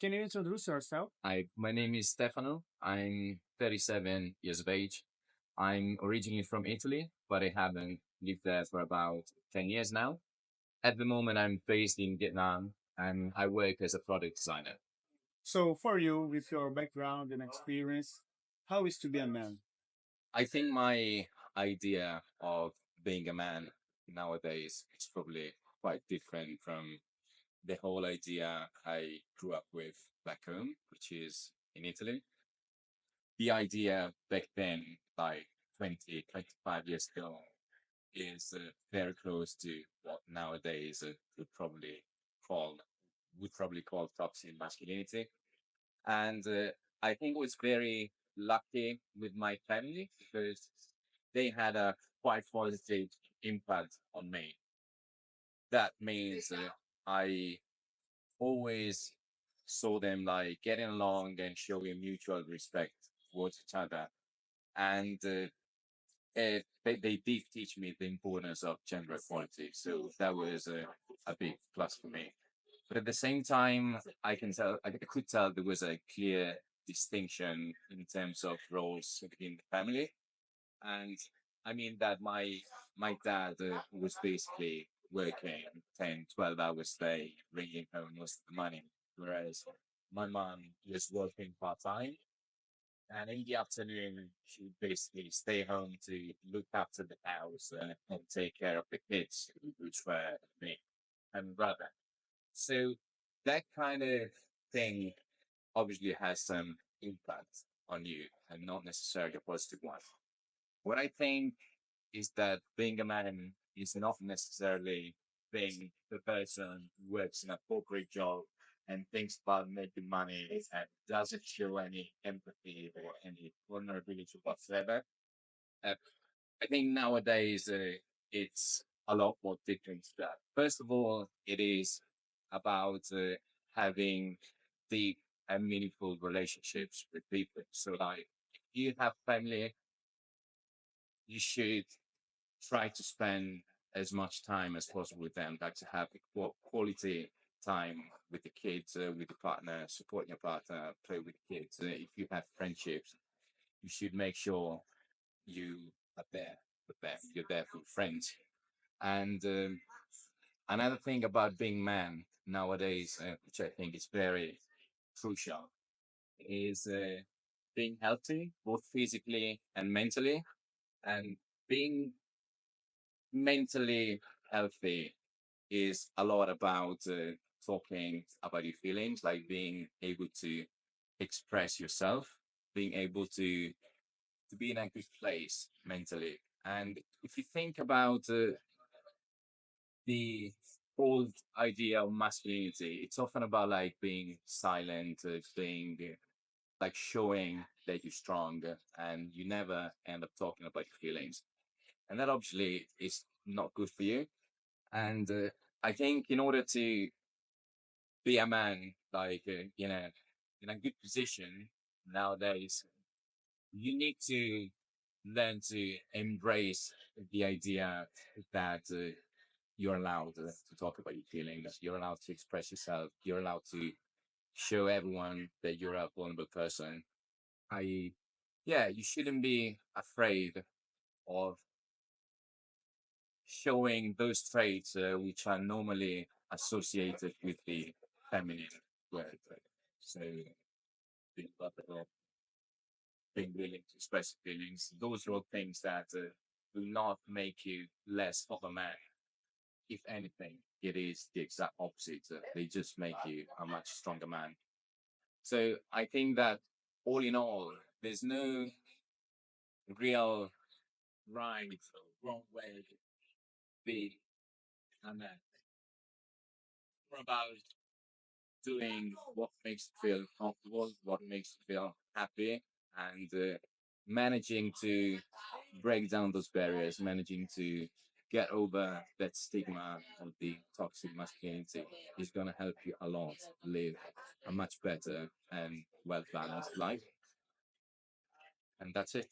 Can you introduce yourself? Hi, my name is Stefano. I'm 37 years of age. I'm originally from Italy, but I haven't lived there for about 10 years now. At the moment, I'm based in Vietnam and I work as a product designer. So, for you, with your background and experience, how is to be a man? I think my idea of being a man nowadays is probably quite different from the whole idea I grew up with back home, which is in Italy. The idea back then, like 20, 25 years ago, is very close to what nowadays call would probably call toxic masculinity. And I think it was very lucky with my family because they had a quite positive impact on me. That means I always saw them like getting along and showing mutual respect towards each other. And they did teach me the importance of gender equality. So that was a big plus for me. But at the same time, I could tell there was a clear distinction in terms of roles within the family. And I mean that my dad was basically working 10, 12 hours a day, bringing home most of the money, whereas my mom was working part time. And in the afternoon, she would basically stay home to look after the house and take care of the kids, which were me and brother. So that kind of thing obviously has some impact on you and not necessarily a positive one. What I think is that being a man is not necessarily being the person who works in a corporate job and thinks about making money and doesn't show any empathy or any vulnerability whatsoever. Uh, I think nowadays it's a lot more different to that. First of all, it is about having deep and meaningful relationships with people. So, like, if you have family, you should try to spend as much time as possible with them, like to have quality time with the kids, with the partner, supporting your partner, play with the kids. If you have friendships, you should make sure you are there for them. You're there for friends. And another thing about being man nowadays, which I think is very crucial, is being healthy, both physically and mentally. And being mentally healthy is a lot about talking about your feelings, like being able to express yourself, being able to be in a good place mentally. And if you think about the old idea of masculinity, it's often about like being silent, being like showing that you're strong, and you never end up talking about your feelings. And that obviously is not good for you. And I think in order to be a man, like in a good position nowadays, you need to learn to embrace the idea that you're allowed to talk about your feelings. You're allowed to express yourself. You're allowed to show everyone that you're a vulnerable person. I, yeah, you shouldn't be afraid of showing those traits which are normally associated with the feminine word. So, being lovable, being willing to express feelings, those are all things that do not make you less of a man. If anything, it is the exact opposite. They just make you a much stronger man. So I think that all in all, there's no real right or wrong way to be a man. More about doing what makes you feel comfortable, what makes you feel happy, and managing to break down those barriers, managing to get over that stigma of the toxic masculinity is going to help you a lot live a much better and well balanced life. And that's it.